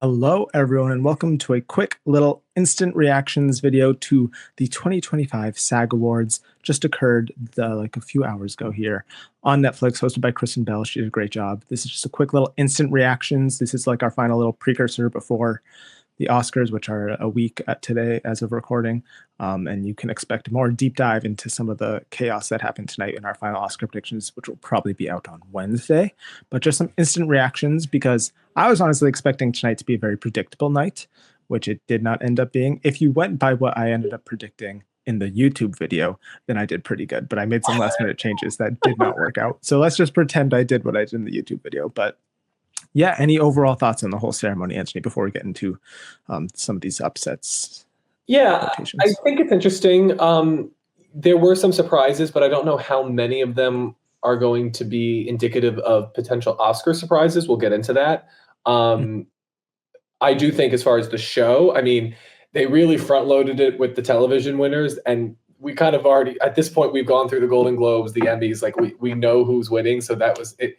Hello, everyone, and welcome to a quick little instant reactions video to the 2025 SAG Awards. Just occurred like a few hours ago here on Netflix, hosted by Kristen Bell. She did a great job. This is just a quick little instant reactions. This is like our final little precursor before the Oscars, which are a week today as of recording. And you can expect more deep dive into some of the chaos that happened tonight in our final Oscar predictions, which will probably be out on Wednesday. But just some instant reactions, because I was honestly expecting tonight to be a very predictable night, which it did not end up being. If you went by what I ended up predicting in the YouTube video, then I did pretty good. But I made some last minute changes that did not work out. So let's just pretend I did what I did in the YouTube video. But yeah, any overall thoughts on the whole ceremony, Anthony, before we get into some of these upsets? Yeah, I think it's interesting. There were some surprises, but I don't know how many of them are going to be indicative of potential Oscar surprises. We'll get into that. I do think as far as the show, I mean, they really front-loaded it with the television winners, and we kind of already, at this point, we've gone through the Golden Globes, the Emmys, like we know who's winning, so that was it.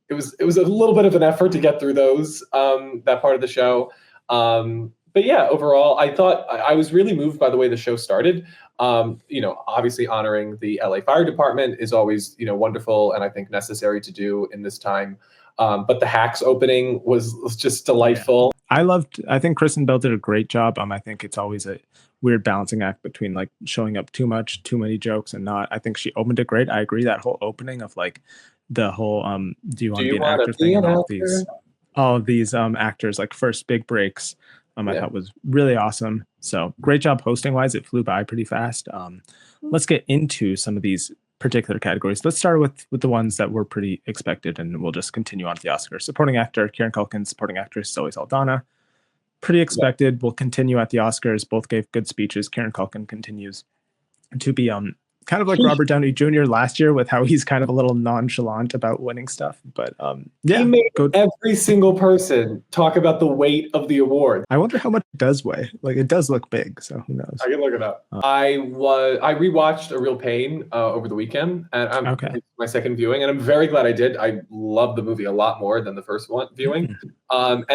It was a little bit of an effort to get through those, that part of the show. But yeah, overall, I thought I was really moved by the way the show started. Obviously honoring the LA Fire Department is always, wonderful and I think necessary to do in this time. But the Hacks opening was just delightful. I think Kristen Bell did a great job. I think it's always a weird balancing act between like showing up too much, too many jokes and not. I think she opened it great. I agree, that whole opening of like the whole do you want to be an actor thing and all these actors like first big breaks I thought was really awesome. So great job hosting wise. It flew by pretty fast. Let's get into some of these particular categories. Let's start with the ones that were pretty expected, and we'll just continue on to the Oscars. Supporting actor Kieran Culkin, supporting actress Zoe Saldaña, pretty expected. We'll continue at the Oscars. Both gave good speeches. Kieran Culkin continues to be kind of like Robert Downey Jr. last year with how he's kind of a little nonchalant about winning stuff. But yeah, he made every single person talk about the weight of the award. I wonder how much it does weigh. Like, it does look big, so who knows? I can look it up. I rewatched A Real Pain over the weekend, and it's my second viewing, and I'm very glad I did. I love the movie a lot more than the first one viewing, and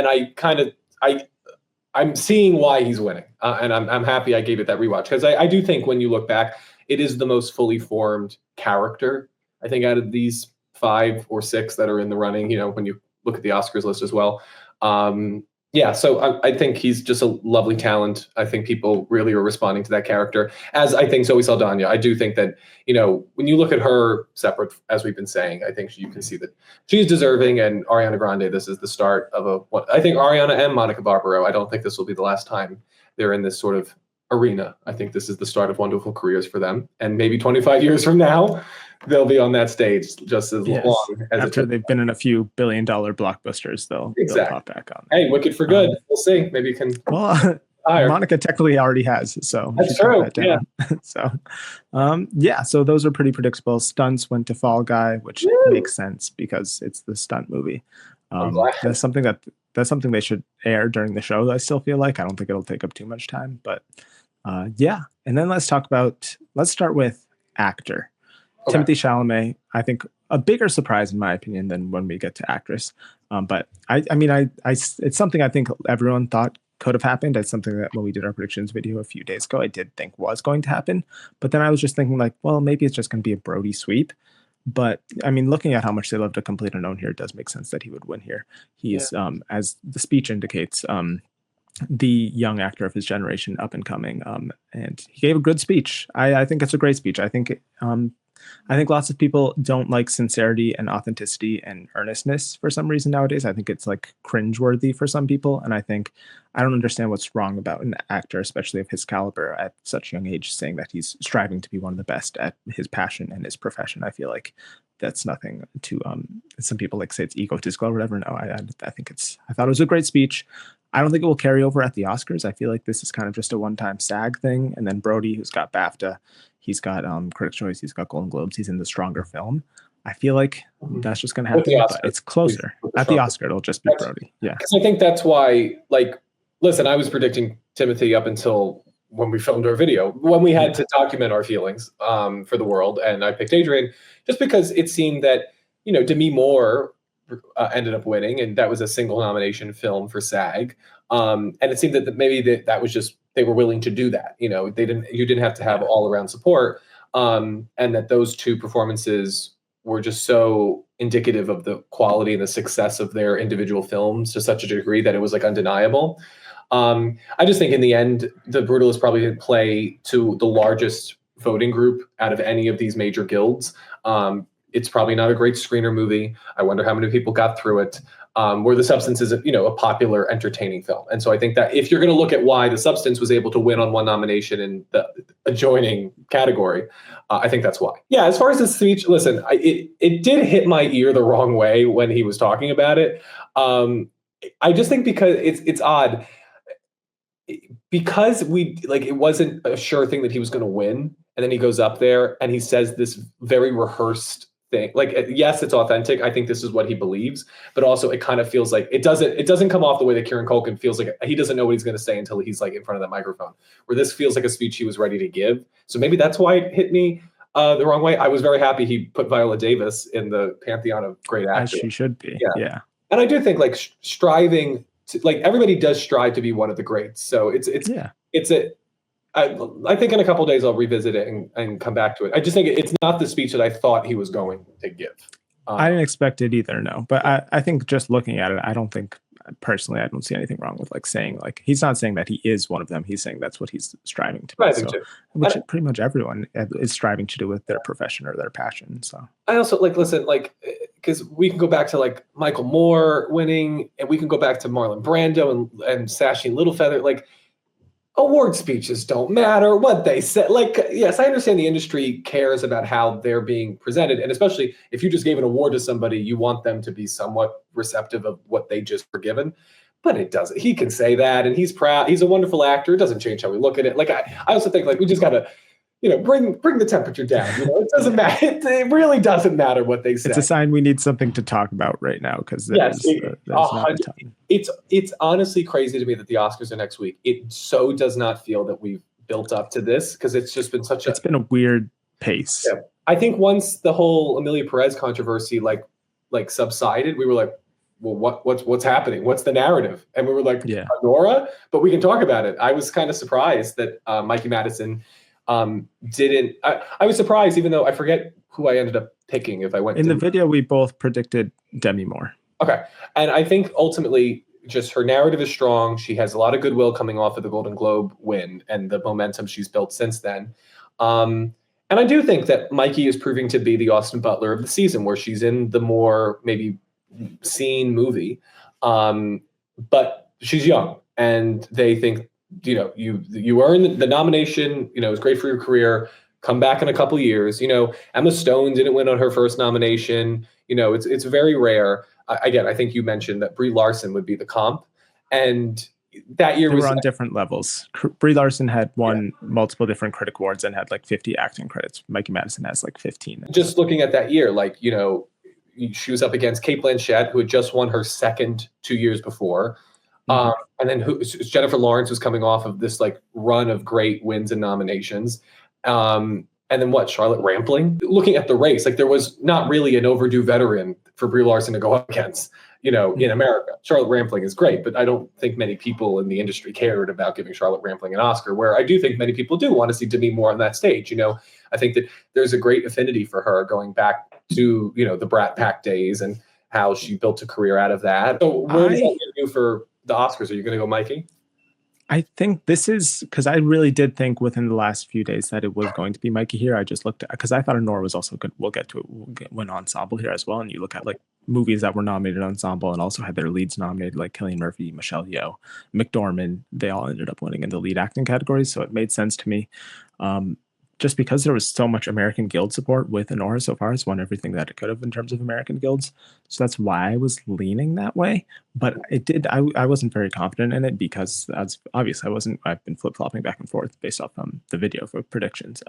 I'm seeing why he's winning, and I'm happy I gave it that rewatch, because I do think when you look back, it is the most fully formed character, I think, out of these 5 or 6 that are in the running, when you look at the Oscars list as well. So I think he's just a lovely talent. I think people really are responding to that character, as I think Zoe Saldaña. I do think that, when you look at her separate, as we've been saying, I think you can see that she's deserving, and Ariana Grande, this is the start of I think Ariana and Monica Barbaro, I don't think this will be the last time they're in this sort of arena. I think this is the start of wonderful careers for them, and maybe 25 years from now they'll be on that stage just as long as after they've been in a few billion-dollar blockbusters. They'll pop back on. Hey, Wicked for Good. We'll see. Maybe you can. Well, Monica technically already has, so that's true. Yeah. So those are pretty predictable. Stunts went to Fall Guy, which makes sense because it's the stunt movie. That's something they should air during the show. I still feel like I don't think it'll take up too much time, but yeah. And then let's start with actor. Okay. Timothée Chalamet, I think a bigger surprise in my opinion than when we get to actress. But it's something I think everyone thought could have happened. It's something that when we did our predictions video a few days ago, I did think was going to happen. But then I was just thinking like, well, maybe it's just going to be a Brody sweep. But I mean, looking at how much they love to complete unknown here, it does make sense that he would win here. He's, as the speech indicates, the young actor of his generation, up and coming, and he gave a good speech. I think it's a great speech. I think lots of people don't like sincerity and authenticity and earnestness for some reason nowadays. I think it's like cringeworthy for some people, and I don't understand what's wrong about an actor, especially of his caliber at such a young age, saying that he's striving to be one of the best at his passion and his profession. I feel like that's nothing to some people like say it's egotistical or whatever. No, I thought it was a great speech. I don't think it will carry over at the Oscars. I feel like this is kind of just a one-time SAG thing. And then Brody, who's got BAFTA, he's got Critics' Choice, he's got Golden Globes, he's in the stronger film. I feel like that's just going to happen, but it's closer. At the Oscar, it'll just be Brody. Yeah. Because I think that's why, listen, I was predicting Timothée up until when we filmed our video, when we had to document our feelings for the world. And I picked Adrian just because it seemed that, Demi Moore ended up winning, and that was a single nomination film for SAG. And it seemed that maybe that was just, they were willing to do that. You know, you didn't have to have all around support, and that those two performances were just so indicative of the quality and the success of their individual films to such a degree that it was like undeniable. I just think in the end, The Brutalist probably didn't play to the largest voting group out of any of these major guilds. It's probably not a great screener movie. I wonder how many people got through it. Where The Substance is a popular, entertaining film. And so I think that if you're going to look at why The Substance was able to win on one nomination in the adjoining category, I think that's why. Yeah, as far as the speech, listen, it did hit my ear the wrong way when he was talking about it. I just think because it's odd. Because it wasn't a sure thing that he was going to win. And then he goes up there and he says this very rehearsed thing. Like, yes, it's authentic. I think this is what he believes, but also it kind of feels like it doesn't come off the way that Kieran Culkin feels like he doesn't know what he's going to say until he's like in front of the microphone, where this feels like a speech he was ready to give. So maybe that's why it hit me the wrong way. I was very happy he put Viola Davis in the pantheon of great actors. As she should be. Yeah. And I do think like striving to, like, everybody does strive to be one of the greats. So I think in a couple of days I'll revisit it and come back to it. I just think it's not the speech that I thought he was going to give. I didn't expect it either, no. But I think just looking at it, I don't see anything wrong with like saying, like, he's not saying that he is one of them. He's saying that's what he's striving to be. So, which pretty much everyone is striving to do with their profession or their passion. So I also listen, because we can go back to like Michael Moore winning, and we can go back to Marlon Brando and Sashi Littlefeather. Like, award speeches don't matter what they say. Like, yes, I understand the industry cares about how they're being presented. And especially if you just gave an award to somebody, you want them to be somewhat receptive of what they just were given. But it doesn't. He can say that, and he's proud. He's a wonderful actor. It doesn't change how we look at it. Like, I also think like we just got to, bring the temperature down. It doesn't matter. It really doesn't matter what they say. It's a sign we need something to talk about right now, because it's honestly crazy to me that the Oscars are next week. It so does not feel that we've built up to this, because it's just been it's been a weird pace. Yeah. I think once the whole Amelia Perez controversy like subsided, we were like, well, what's happening? What's the narrative? And we were like, Nora, but we can talk about it. I was kind of surprised that Mikey Madison didn't. I was surprised, even though I forget who I ended up picking. If I went in the video, we both predicted Demi Moore. Okay, and I think ultimately, just her narrative is strong. She has a lot of goodwill coming off of the Golden Globe win and the momentum she's built since then. And I do think that Mikey is proving to be the Austin Butler of the season, where she's in the more maybe seen movie, but she's young, and they think, you earn the nomination, it's great for your career. Come back in a couple of years. Emma Stone didn't win on her first nomination. It's very rare. Again, I think you mentioned that Brie Larson would be the comp, and that year they were on different levels. Brie Larson had won multiple different critic awards and had like 50 acting credits. Mikey Madison has like 15. Just looking at that year, she was up against Cate Blanchett, who had just won her second 2 years before. And then Jennifer Lawrence was coming off of this like run of great wins and nominations. And then Charlotte Rampling. Looking at the race, there was not really an overdue veteran for Brie Larson to go up against, in America. Charlotte Rampling is great, but I don't think many people in the industry cared about giving Charlotte Rampling an Oscar, where I do think many people do want to see Demi Moore on that stage. I think that there's a great affinity for her going back to, the Brat Pack days and how she built a career out of that. So what does that going to do for the Oscars? Are you going to go Mikey? I think this is because I really did think within the last few days that it was going to be Mikey here. I just looked at, because I thought Nora was also good. We'll get to it. We'll win Ensemble here as well. And you look at like movies that were nominated Ensemble and also had their leads nominated, like Cillian Murphy, Michelle Yeoh, McDormand. They all ended up winning in the lead acting categories. So it made sense to me. Just because there was so much American Guild support with Nora so far, it's won everything that it could have in terms of American Guilds. So that's why I was leaning that way. But I wasn't very confident in it, because that's obvious. I've been flip-flopping back and forth based off the video for predictions.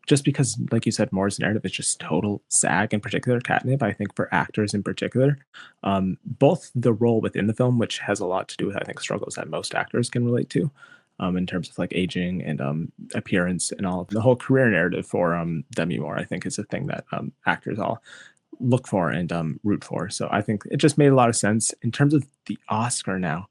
Just because, like you said, Moore's narrative is just total SAG, in particular catnip, I think, for actors in particular. Both the role within the film, which has a lot to do with, I think, struggles that most actors can relate to, in terms of like aging and appearance, and all of the whole career narrative for Demi Moore, I think, is a thing that actors all look for and root for. So I think it just made a lot of sense in terms of the Oscar now.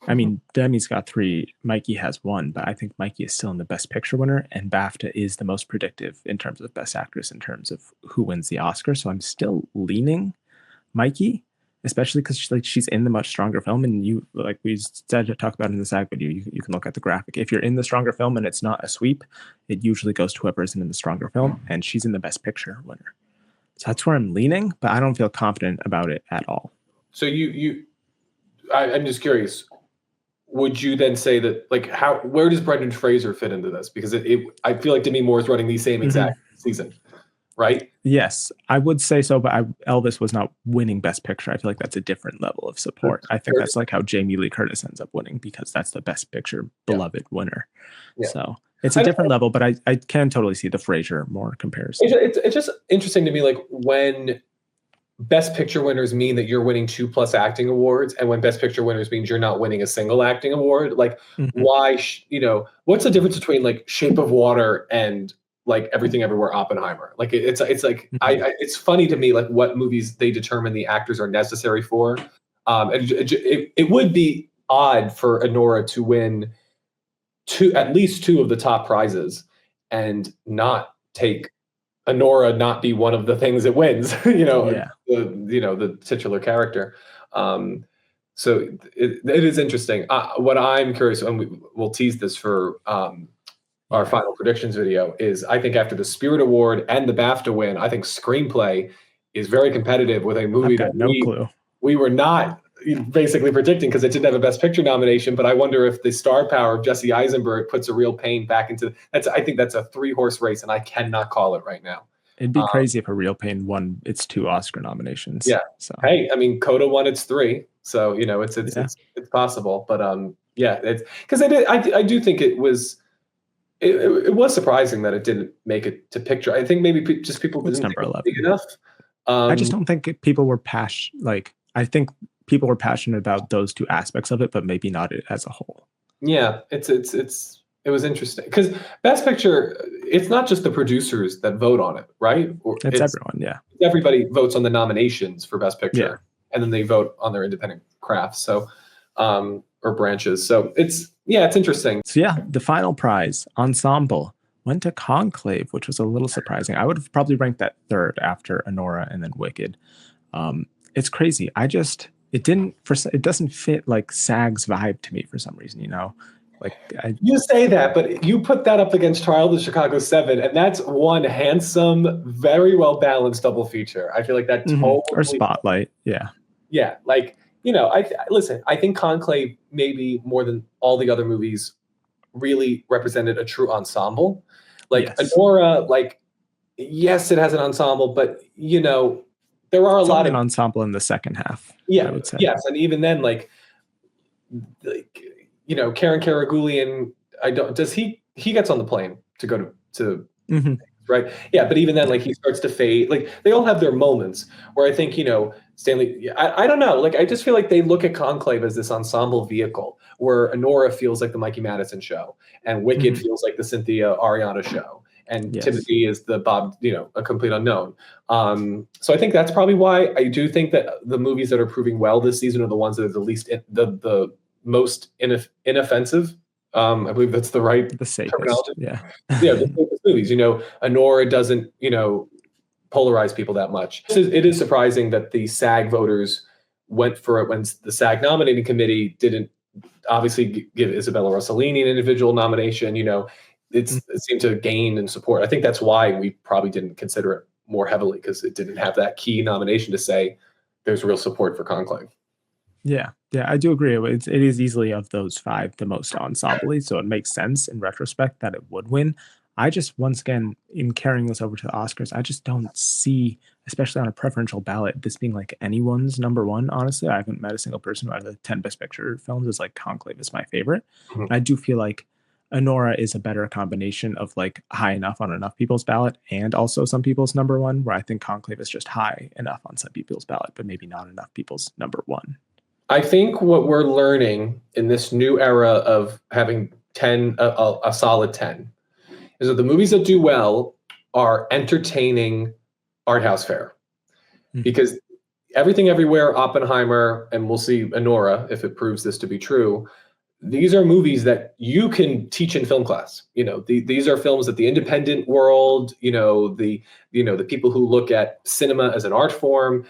I mean, Demi's got 3, Mikey has 1, but I think Mikey is still in the Best Picture winner, and BAFTA is the most predictive in terms of Best Actress in terms of who wins the Oscar. So I'm still leaning Mikey, especially because she's in the much stronger film, and you, like we said to talk about in the SAG video, you can look at the graphic. If you're in the stronger film and it's not a sweep, it usually goes to whoever isn't in the stronger film, and she's in the Best Picture winner. So that's where I'm leaning, but I don't feel confident about it at all. So I'm just curious. Would you then say that, like, where does Brendan Fraser fit into this? Because I feel like Demi Moore is running the same exact season, right? Yes, I would say so, but Elvis was not winning Best Picture. I feel like that's a different level of support. I think that's like how Jamie Lee Curtis ends up winning, because that's the Best Picture beloved winner. Yeah. So it's a different level, but I can totally see the Fraser Moore comparison. It's just interesting to me, like, when Best Picture winners mean that you're winning 2+ acting awards, and when Best Picture winners means you're not winning a single acting award. Like, why, what's the difference between like Shape of Water and like Everything Everywhere Oppenheimer? Like, it's like, it's funny to me, like, what movies they determine the actors are necessary for. It would be odd for Anora to win at least 2 of the top prizes and not take Anora, not be one of the things it wins, the titular character. So it is interesting. What I'm curious, and we'll tease this for our final predictions video, is I think after the Spirit Award and the BAFTA win, I think screenplay is very competitive with a movie that we were not basically predicting, because it didn't have a Best Picture nomination. But I wonder if the star power of Jesse Eisenberg puts a real pain back into I think that's a 3-horse race, and I cannot call it right now. It'd be crazy if A Real Pain won its 2 Oscar nominations. Yeah. So hey, I mean, Coda won its 3, so it's possible. But it's because I do think it was surprising that it didn't make it to picture. I think maybe people didn't think it was big enough. I just don't think people were passionate. Like, I think people were passionate about those 2 aspects of it, but maybe not it as a whole. Yeah, it was interesting because Best Picture, it's not just the producers that vote on it, right? It's everyone, yeah. Everybody votes on the nominations for Best Picture, and then they vote on their independent crafts, so or branches. So it's interesting. So the final prize, Ensemble, went to Conclave, which was a little surprising. I would have probably ranked that 3rd after Anora and then Wicked. It's crazy. It doesn't fit like SAG's vibe to me for some reason, Like, you say that, but you put that up against Trial of the Chicago 7, and that's one handsome, very well balanced double feature. I feel like that totally, or Spotlight, yeah. Like, listen, I think Conclave, maybe more than all the other movies, really represented a true ensemble. Like, Anora, like, yes, it has an ensemble, but there are a lot of ensemble in the second half. Yeah, I would say. Yes, and even then, like Kieran Karagulian, he gets on the plane to go to right? Yeah, but even then, like, he starts to fade. Like, they all have their moments where I think, Stanley, I don't know. Like, I just feel like they look at Conclave as this ensemble vehicle where Anora feels like the Mikey Madison show, and Wicked feels like the Cynthia Ariana show, and Timothée is the Bob, a complete unknown. So I think that's probably why I do think that the movies that are proving well this season are the ones that are the least the most inoffensive. I believe that's the right terminology. Yeah. The safest movies. Anora doesn't, polarize people that much. It is surprising that the SAG voters went for it when the SAG nominating committee didn't obviously give Isabella Rossellini an individual nomination. It seemed to gain in support. I think that's why we probably didn't consider it more heavily, because it didn't have that key nomination to say there's real support for Conclave. Yeah, I do agree. It is easily, of those 5, the most ensemble, so it makes sense in retrospect that it would win. I just, once again, in carrying this over to the Oscars, I just don't see, especially on a preferential ballot, this being like anyone's number 1. Honestly, I haven't met a single person who out of the 10 Best Picture films is like Conclave is my favorite. I do feel like Anora is a better combination of like high enough on enough people's ballot and also some people's number 1, where I think Conclave is just high enough on some people's ballot, but maybe not enough people's number 1. I think what we're learning in this new era of having a solid 10, is that the movies that do well are entertaining art house fare. because Everything Everywhere, Oppenheimer, and we'll see Anora if it proves this to be true. These are movies that you can teach in film class. These are films that the independent world, the people who look at cinema as an art form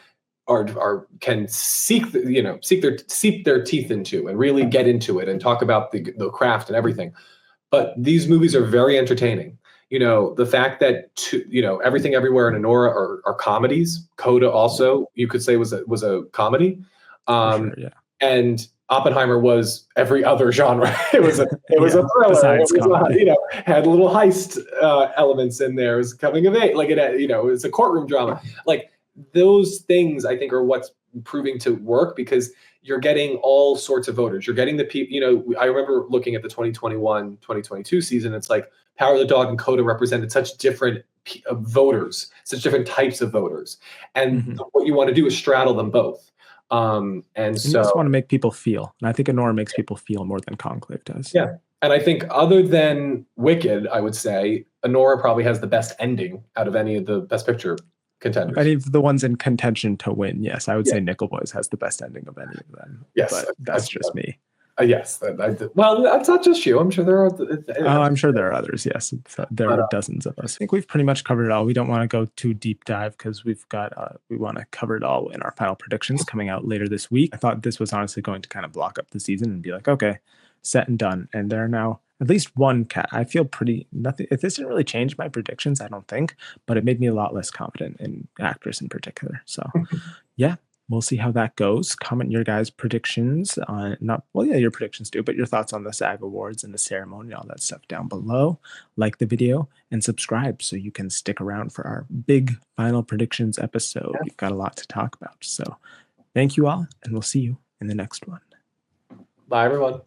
can seep their teeth into and really get into it and talk about the craft and everything. But these movies are very entertaining. The fact that Everything Everywhere and Anora are comedies. Coda also, you could say, was a comedy. Sure, yeah. And Oppenheimer was every other genre. It was a thriller. It was had little heist elements in there. It was coming of age. Like it's a courtroom drama. Like those things, I think, are what's proving to work, because you're getting all sorts of voters. You're getting the people. I remember looking at the 2021-2022 season. It's like Power of the Dog and Coda represented such different voters, such different types of voters, and what you want to do is straddle them both. And so you just want to make people feel, and I think Anora makes people feel more than Conclave does. Yeah, and I think other than Wicked, I would say Anora probably has the best ending out of any of the Best Picture contenders. Any of the ones in contention to win, yes, I would say Nickel Boys has the best ending of any of them. Yes, but that's just me. Yes, well, that's not just you. I'm sure there are. I'm sure there are others. Yes, there are dozens of us. I think we've pretty much covered it all. We don't want to go too deep dive because we want to cover it all in our final predictions coming out later this week. I thought this was honestly going to kind of block up the season and be like, okay, set and done. And there are now at least one cat. I feel nothing. This didn't really change my predictions, I don't think, but it made me a lot less confident in actress in particular. So, yeah. We'll see how that goes. Comment your guys' predictions on your predictions too, but your thoughts on the SAG Awards and the ceremony, all that stuff down below. Like the video and subscribe so you can stick around for our big final predictions episode. Yeah. We've got a lot to talk about. So thank you all, and we'll see you in the next one. Bye, everyone.